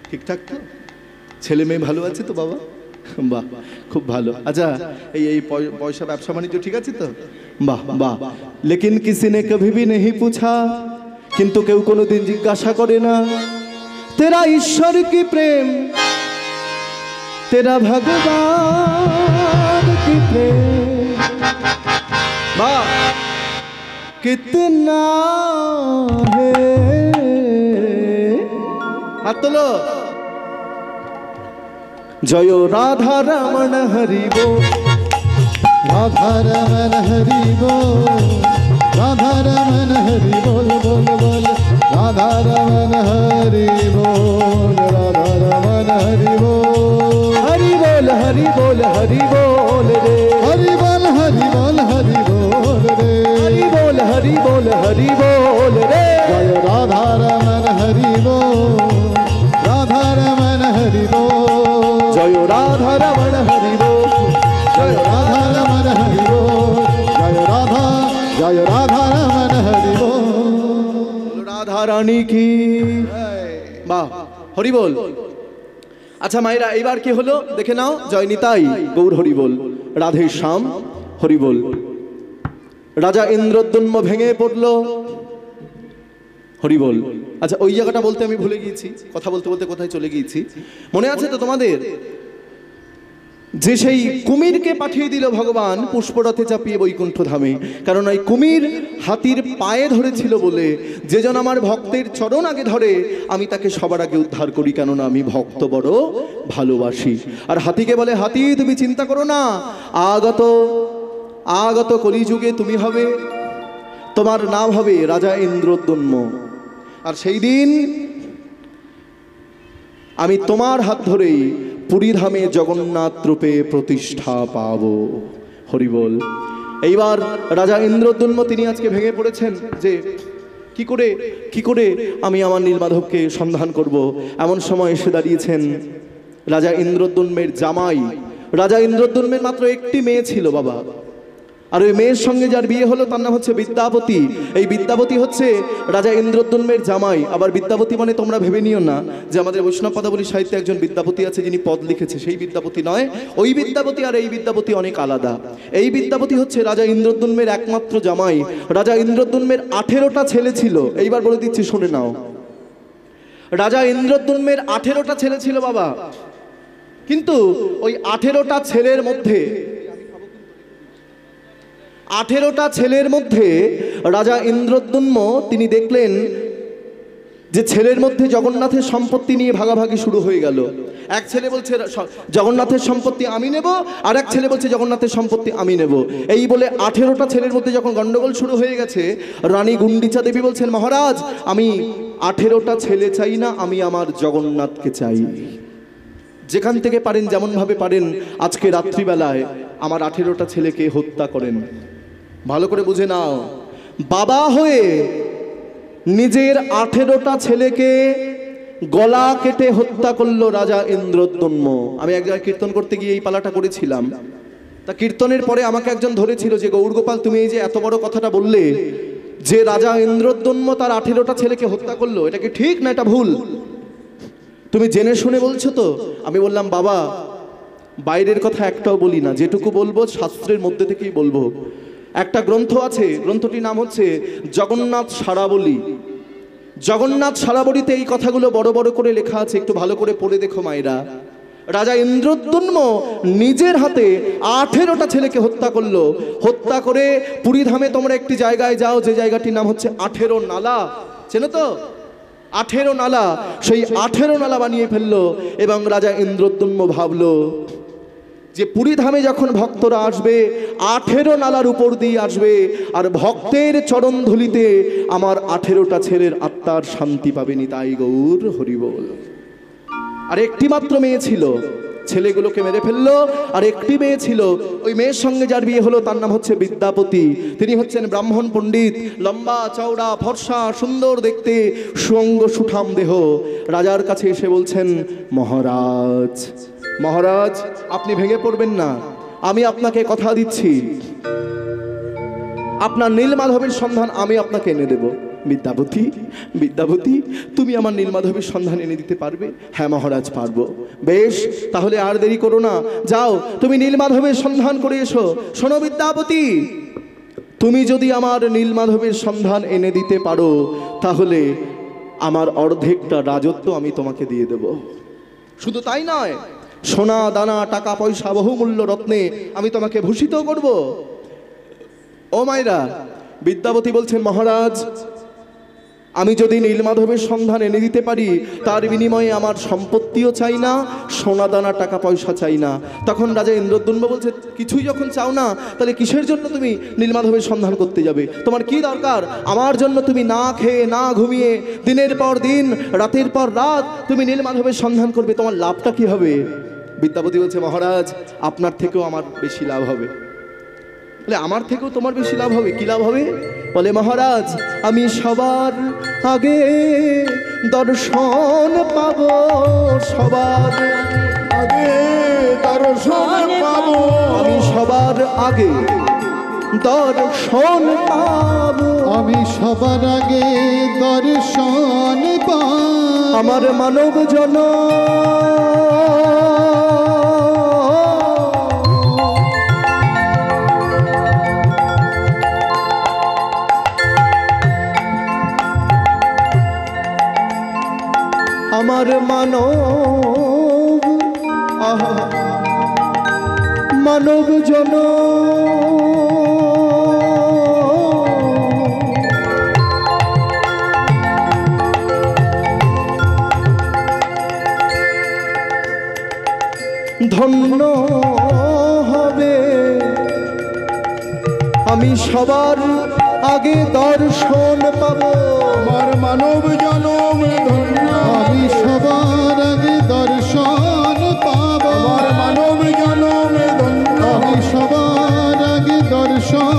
ঠিকঠাক তো, ছেলে মেয়ে ভালো আছে তো বাবা? বাহ, খুব ভালো। আচ্ছা এই এই পয়সা ব্যবসা বাণিজ্য ঠিক আছে তো? বাহ বাহ। লেকিন কিসি নে কভি ভি নেহি পুছা, কিন্তু কেউ কোনোদিন জিজ্ঞাসা করে না তেরা ঈশ্বর কি প্রেম, তেরা ভগবান কি প্রেম বাহ कितना है। हाथ তোলো। जय राधा रमण हरि बोल, राधा रमण हरि बोल राधा रमण हरि बोल बोल बोल राधा रमण हरि बोल राधा रमण हरि बोल। हरि बोल हरि बोल हरि बोल रे, हरि बोल हरि बोल हरि बोल रे, हरि बोल हरि बोल हरि बोल रे। जय राधा रमण हरि बोल राधा रमण हरि बोल, जय राधा रमण हरि बोल, जय राधा रमण हरि बोल, जय राधा रमण हरि बोल। राधा रानी की বাহ, হরি বল। আচ্ছা মায়েরা, এইবার কি হলো দেখে নাও। জয় নিতাই গৌর হরি বল, রাধে শ্যাম হরি বল। রাজা ইন্দ্রদ্যুম্ন ভেঙে পড়লো, হরি বল। আচ্ছা ওই জায়গাটা বলতে আমি ভুলে গিয়েছি, কথা বলতে বলতে কোথায় চলে গিয়েছি মনে আছে তো তোমাদের? যে সেই কুমিরকে পাঠিয়ে দিল ভগবান পুষ্পরথে চাপিয়ে বৈকুণ্ঠ ধামে, কারণ ওই কুমির হাতির পায়ে ধরেছিল বলে যেজন আমার ভক্তের চরণ আগে ধরে আমি তাকে সবার আগে উদ্ধার করি, কেননা আমি ভক্ত বড় ভালোবাসি। আর হাতিকে বলে, হাতি তুমি চিন্তা করো না, আগত আগত কলিযুগে তুমি হবে, তোমার নাম হবে রাজা ইন্দ্রদ্যুম্ন, আর সেই দিন আমি তোমার হাত ধরেই পুরীধামে জগন্নাথ রূপে প্রতিষ্ঠা পাব। হরি বল। এইবার রাজা ইন্দ্রদ্যুম্ন তিনি আজকে ভেঙে পড়েছেন যে কি করে আমি আমার নীলমাধবকে সন্ধান করব। এমন সময় এসে দাঁড়িয়েছেন রাজা ইন্দ্রদ্যুম্নের জামাই। রাজা ইন্দ্রদ্যুম্নের মাত্র একটি মেয়ে ছিল বাবা, আর ওই মেয়ের সঙ্গে যার বিয়ে হলো তার নাম হচ্ছে বিদ্যাপতি। এই বিদ্যাপতি হচ্ছে রাজা ইন্দ্রদ্যুম্নের জামাই। আবার বিদ্যাপতি মানে তোমরা ভেবে নিও না যে আমাদের বৈষ্ণব পদাবলী সাহিত্যে একজন বিদ্যাপতি আছে যিনি পদ লিখেছে, সেই বিদ্যাপতি নয়। ওই বিদ্যাপতি আর এই বিদ্যাপতি অনেক আলাদা। এই বিদ্যাপতি হচ্ছে রাজা ইন্দ্রদ্যুম্নের একমাত্র জামাই। রাজা ইন্দ্রদ্যুম্নের 18টা ছেলে ছিল। এইবার বলে দিচ্ছি, শুনে নাও। রাজা ইন্দ্রদ্যুম্নের 18টা ছেলে ছিল বাবা, কিন্তু ওই 18টা ছেলের মধ্যে 18টা ছেলের মধ্যে রাজা ইন্দ্রদ্যুম্ন তিনি দেখলেন যে ছেলের মধ্যে জগন্নাথের সম্পত্তি নিয়ে ভাগাভাগি শুরু হয়ে গেল। এক ছেলে বলছে জগন্নাথের সম্পত্তি আমি নেব, আর এক ছেলে বলছে জগন্নাথের সম্পত্তি আমি নেব। এই বলে 18টা ছেলের মধ্যে যখন গন্ডগোল শুরু হয়ে গেছে, রানী গুন্ডিচা দেবী বলছেন, মহারাজ আমি 18টা ছেলে চাই না, আমি আমার জগন্নাথকে চাই। যেখান থেকে পারেন, যেমন ভাবে পারেন, আজকে রাত্রিবেলায় আমার 18টা ছেলেকে হত্যা করেন। ভালো করে বুঝে নাও, বাবা হয়ে নিজের 18টা ছেলেকে গলা কেটে হত্যা করলো রাজা ইন্দ্রদ্যুম্ন। আমি এক জায়গায় কীর্তন করতে গিয়ে এই পালাটা করেছিলাম। তা কীর্তনের পরে আমাকে একজন ধরেছিল যে গৌরগোপাল, তুমি এই যে এত বড় কথাটা বললে যে রাজা ইন্দ্রদ্যুম্ন তার 18টা ছেলেকে হত্যা করলো, এটা কি ঠিক না এটা ভুল? তুমি জেনে শুনে বলছো তো? আমি বললাম, বাবা বাইরের কথা একটাও বলি না, যেটুকু বলবো শাস্ত্রের মধ্যে থেকেই বলবো। একটা গ্রন্থ আছে, গ্রন্থটির নাম হচ্ছে জগন্নাথ সারাবলী। জগন্নাথ সারাবলীতে এই কথাগুলো বড় বড় করে লেখা আছে, একটু ভালো করে পড়ে দেখো মায়েরা। রাজা ইন্দ্রদ্যুম্ন নিজের হাতে 18টা ছেলেকে হত্যা করলো। হত্যা করে পুরীধামে তোমরা একটি জায়গায় যাও, যে জায়গাটির নাম হচ্ছে 18 নালা। চেনো তো? 18 নালা, সেই 18 নালা বানিয়ে ফেললো। এবং রাজা ইন্দ্রদ্যুম্ন ভাবলো যে পুরীধামে যখন ভক্তরা আসবে 18 নালার উপর দিয়ে আসবে, আর ভক্তের চরণ ধুলিতে আমার 18টা ছেলের আত্মার শান্তি পাবেনি। তাই গৌর হরিবোল। আর একটি মাত্র মেয়ে ছিল, ছেলেগুলোকে মেরে ফেললো। আর একটি মেয়ে ছিল, ওই মেয়ের সঙ্গে যার বিয়ে হলো তার নাম হচ্ছে বিদ্যাপতি। তিনি হচ্ছেন ব্রাহ্মণ পণ্ডিত, লম্বা চওড়া ফর্সা সুন্দর দেখতে, সুঅঙ্গ সুঠাম দেহ। রাজার কাছে এসে বলছেন, মহারাজ মহারাজ আপনি ভেঙে পড়বেন না, আমি আপনাকে কথা দিচ্ছি আপনার নীলমাধবের সন্ধান আমি আপনাকে এনে দেব। বিদ্যাপতি বিদ্যাপতি তুমি আমার নীলমাধবের সন্ধান এনে দিতে পারবে? হ্যাঁ মহারাজ পারবো। বেশ, তাহলে আর দেরি করো না, যাও তুমি নীলমাধবের সন্ধান করে এসো। শোনো বিদ্যাপতি, তুমি যদি আমার নীলমাধবের সন্ধান এনে দিতে পারো তাহলে আমার অর্ধেকটা রাজত্ব আমি তোমাকে দিয়ে দেব। শুধু তাই নয়, সোনা দানা টাকা পয়সা বহুমূল্য রত্নে আমি তোমাকে ভূষিত করব। ও মায়েরা, বিদ্যাপতি বলছেন, মহারাজ আমি যদি নীলমাধবের সন্ধান এনে দিতে পারি তার বিনিময়ে আমার সম্পত্তিও চাই না, সোনা দানা টাকা পয়সা চাই না। তখন রাজা ইন্দ্রদ্যুম্ন বলছে, কিছুই যখন চাও না তাহলে কিসের জন্য তুমি নীলমাধবের সন্ধান করতে যাবে? তোমার কি দরকার? আমার জন্য তুমি না খেয়ে না ঘুমিয়ে দিনের পর দিন রাতের পর রাত তুমি নীলমাধবের সন্ধান করবে, তোমার লাভটা কি হবে? বিদ্যাপতি বলছে, মহারাজ আপনার থেকেও আমার বেশি লাভ হবে। বলে, আমার থেকেও তোমার বেশি লাভ হবে? কি লাভ হবে? বলে, মহারাজ আমি সবার আগে দর্শন পাবো, সবার আগে দর্শন পাবো, আমি সবার আগে দর্শন পাবো, আমি সবার আগে দর্শন পাবো, আমার মানব জন আমার মানব মানব জন ধন্য হবে, আমি সবার আগে দর্শন পাবো, আমার মানব জনম ধন্য, আমি সবার আগে দর্শন পাবো, আমার মানব জনম ধন্য, আমি সবার আগে দর্শন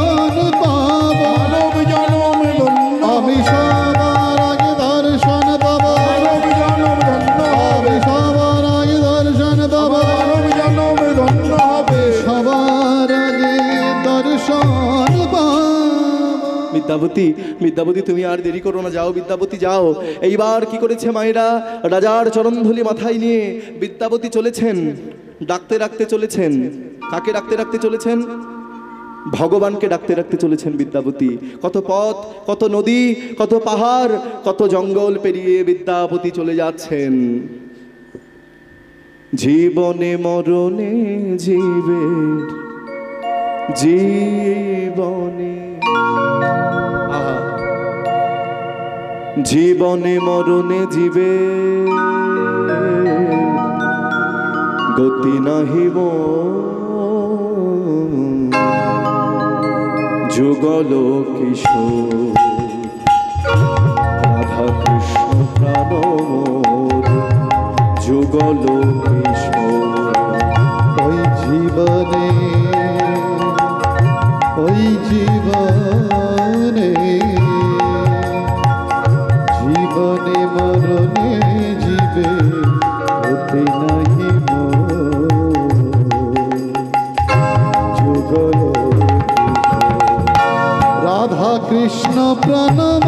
বিদ্যাপতি, বিদ্যাপতি তুমি আর দেরি করো না, যাও বিদ্যাপতি যাও। এইবার কি করেছে মায়েরা, রাজার চরণধুলি মাথায় নিয়ে বিদ্যাপতি চলেছেন, ডাকতে ডাকতে চলেছেন। কাকে ডাকতে ডাকতে চলেছেন? ভগবানকে ডাকতে ডাকতে চলেছেন বিদ্যাপতি। কত পথ, কত নদী, কত পাহাড়, কত জঙ্গল পেরিয়ে বিদ্যাপতি চলে যাচ্ছেন। জীবনে মরণে জীবের, জীবনে আহা, জীবনে মরণে জীবের গতি নাহিব, যুগল কিশোর রাধা কৃষ্ণ প্রাণ মোর, যুগল কিশোর। ওই জীবনে, ওই জীবনে, জীবনে মরণে জীবে হতে নাহি যুগল রাধা কৃষ্ণ প্রণম,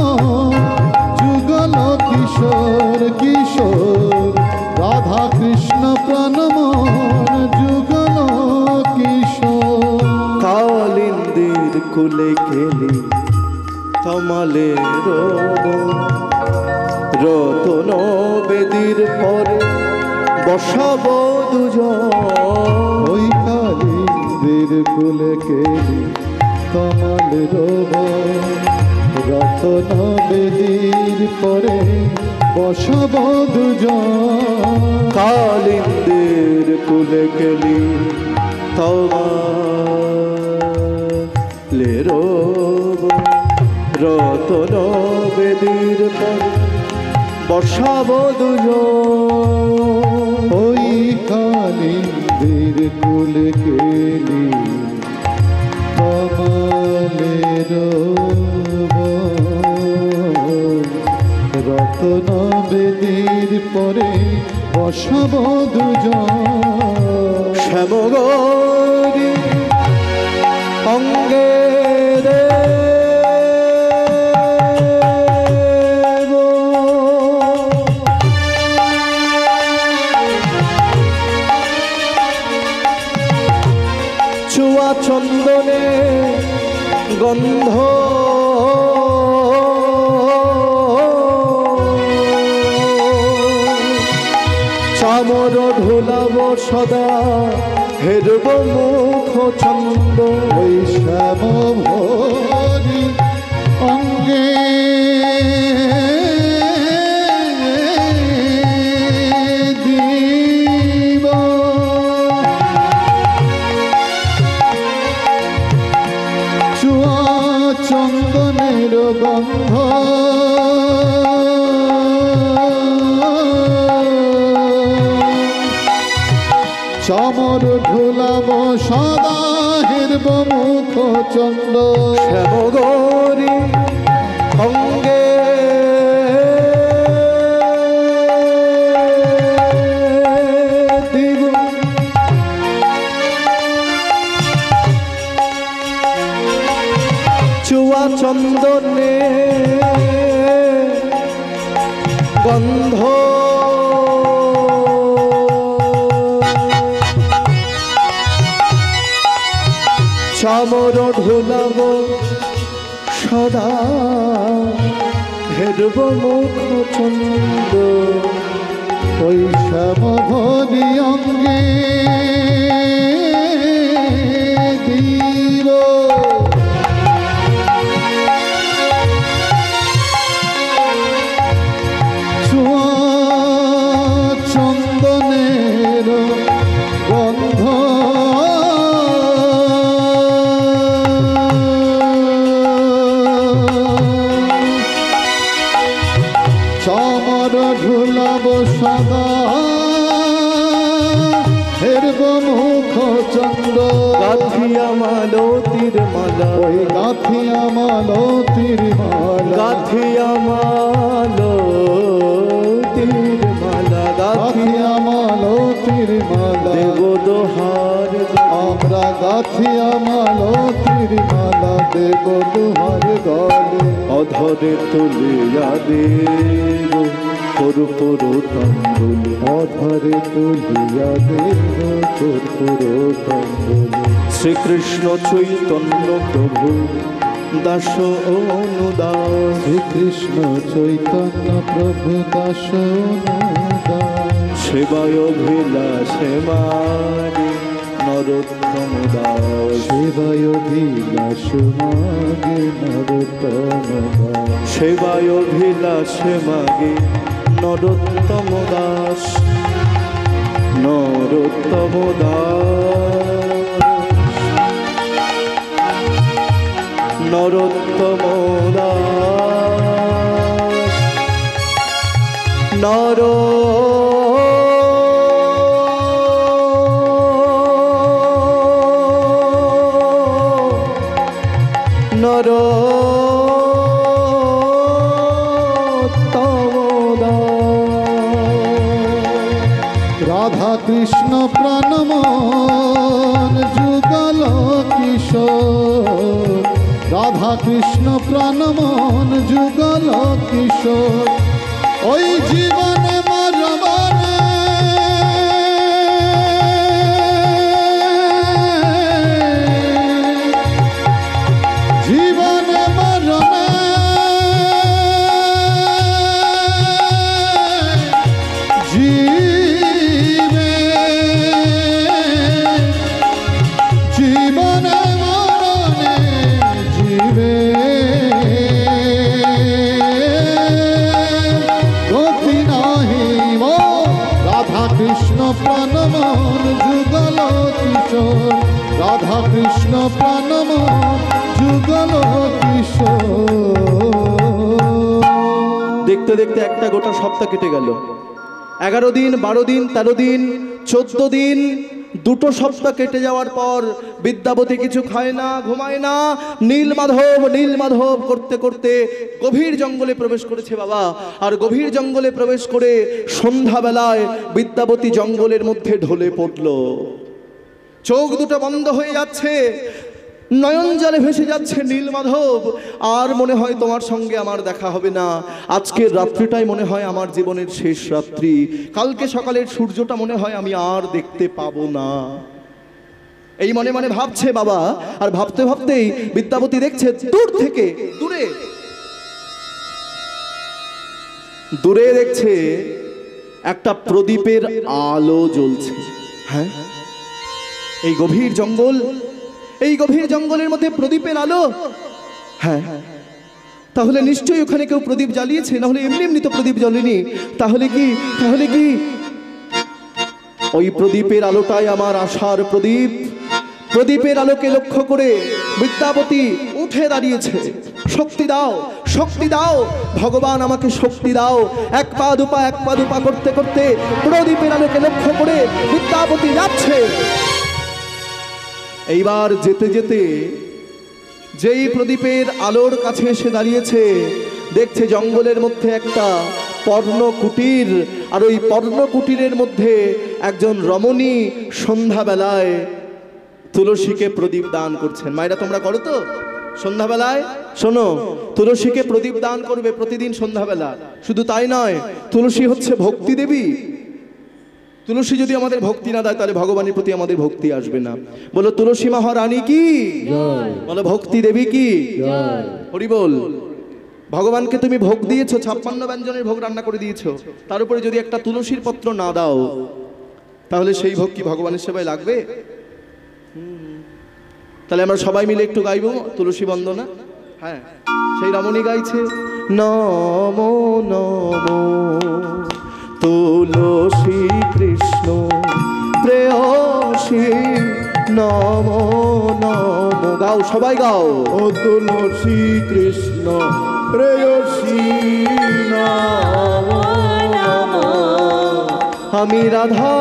যুগল কিশোর কিশোর, রাধা কৃষ্ণ প্রণম, যুগল কিশোর। কালিন্দির কুলে খেলি তমালে রব, রতন বেদির পরে বসাব দুজন। ওই কালিন্দির কুলে কেলি কমল রব, রতন বেদির পরে বসব দুজন। কালিন্দির কুলে খেলি তমালে রব, রতন বেদির পরে বসাব দুজন। ওই কালিন্দির কুলে কেলি কমলের রতন বেদির পরে বসব দুজন। শ্যামগৌরী অঙ্গে চুয়া চন্দনে গন্ধ, চামর ঢোলাব সদা হেরব মুখ চন্দ। ওই শ্যাম ভরি অঙ্গে দিব, চুয়া চন্দনের গন্ধ, চামর ঢোলাব সদা হেরব মুখ চন্দ। শ্যামগৌরী অঙ্গে দিব, চুয়া চন্দনে গন্ধ, চামর ঢোলাব সদা হেরব মুখ চন্দ। ওই শ্যাম ভরি অঙ্গে দিব, চুয়া চন্দনের গন্ধ, চামর ঢুলাব সদা হেরব মুখ চন্দ। গাথিয়া মালতীর মালা, ওই গাথিয়া মালতীর মালা, গাথিয়া মালতীর মালা, গাথিয়া মালতীর মালা, দেব দোহার আমরা গাথিয়া মালতীর মালা দেব তোমার গলে। অধরে তুলিয়া দেব কর্পূর তম্বুল অধরে তুলিয়া দেব কর্পূর তম্বুল। শ্রীকৃষ্ণ চৈতন্য প্রভু দাস অনুদাস শ্রীকৃষ্ণ চৈতন্য প্রভু দাস অনুদাস। সেবায় অভিলাষে মাগে নরোত্তম দাস সেবায় বিলাস মাগে নরোত্তম দাস। সেবায় অভিলাষে মাগে নরোত্তম দাস নরোত্তম দাস নরোত্তম দাস নর রাধা কৃষ্ণ প্রাণমন যুগল কিশোর। রাধা কৃষ্ণ প্রাণমন যুগল কিশোর। ওই জীবনে মরবনে জীবনে মরণে জীবে জীবনে মরণে জীবে গতি নাহি মোর। রাধা কৃষ্ণ প্রাণমন যুগল কিশোর। রাধা কৃষ্ণ প্রাণমন যুগল কিশোর। দেখতে দেখতে একটা গোটা সপ্তাহ কেটে গেল। 11 দিন 12 দিন 13 দিন 14 দিন, দুটো সপ্তাহ কেটে যাওয়ার পর বিদ্যাবতী কিছু খায় না, ঘুমায় না, নীলমাধব করতে করতে গভীর জঙ্গলে প্রবেশ করেছে বাবা। আর গভীর জঙ্গলে প্রবেশ করে সন্ধ্যাবেলায় বিদ্যাবতী জঙ্গলের মধ্যে ঢলে পড়ল। চোখ দুটো বন্ধ হয়ে যাচ্ছে, নয়ন জলে ভেসে যাচ্ছে নীলমাধব। আর মনে হয় তোমার সঙ্গে আমার দেখা হবে না। আজকের রাত্রিটাই মনে হয় আমার জীবনের শেষ রাত্রি। কালকে সকালের সূর্যটা মনে হয় আমি আর দেখতে পাবো না। এই মনে মনে ভাবছে বাবা। আর ভাবতে ভাবতেই বিদ্যাবতী দেখছে দূর থেকে দূরে দেখছে একটা প্রদীপের আলো জ্বলছে। হ্যাঁ, এই গভীর জঙ্গলের মধ্যে প্রদীপের আলো। হ্যাঁ, তাহলে নিশ্চয়ই ওখানে কেউ প্রদীপ জ্বালিয়েছে, না হলে এমনি এমনি তো প্রদীপ জ্বলেনি। তাহলে কি ওই প্রদীপের আলোটাই আমার আশার প্রদীপ। প্রদীপের আলোকে লক্ষ্য করে বিদ্যাবতী উঠে দাঁড়িয়েছে। শক্তি দাও, শক্তি দাও ভগবান, আমাকে শক্তি দাও। এক পা দুপা করতে করতে প্রদীপের আলোকে লক্ষ্য করে বিদ্যাবতী যাচ্ছে। এইবার যেতে যেতে যেই প্রদীপের আলোর কাছে এসে দাঁড়িয়েছে, দেখছে জঙ্গলের মধ্যে একটা পর্ণকুটির। আর ওই পর্ণকুটিরের মধ্যে একজন রমণী সন্ধ্যাবেলায় তুলসীকে প্রদীপ দান করছেন। মায়েরা তোমরা করো তো সন্ধ্যাবেলায়? শোনো, তুলসীকে প্রদীপ দান করবে প্রতিদিন সন্ধ্যাবেলা। শুধু তাই নয়, তুলসী হচ্ছে ভক্তি দেবী। তুলসী যদি আমাদের ভক্তি না দেয় তাহলে ভগবানের প্রতি আমাদের ভক্তি আসবে না। বলো তুলসী মহারানী কি, বলো ভক্তি দেবী কি। হরি বল। ভগবানকে তুমি ভোগ দিয়েছো, 56 ব্যঞ্জনের ভোগ রান্না করে দিয়েছো, তার উপরে যদি একটা তুলসীর পত্র না দাও তাহলে সেই ভোগ কি ভগবানের সেবায় লাগবে? তাহলে আমরা সবাই মিলে একটু গাইবো তুলসী বন্দনা। হ্যাঁ, সেই রমণী গাইছে নমো নমো তুলসী কৃষ্ণ প্রেয়সী নমো নমো। গাও, সবাই গাও। ও তুলসী কৃষ্ণ প্রেয়সী নমো নমো। আমি রাধা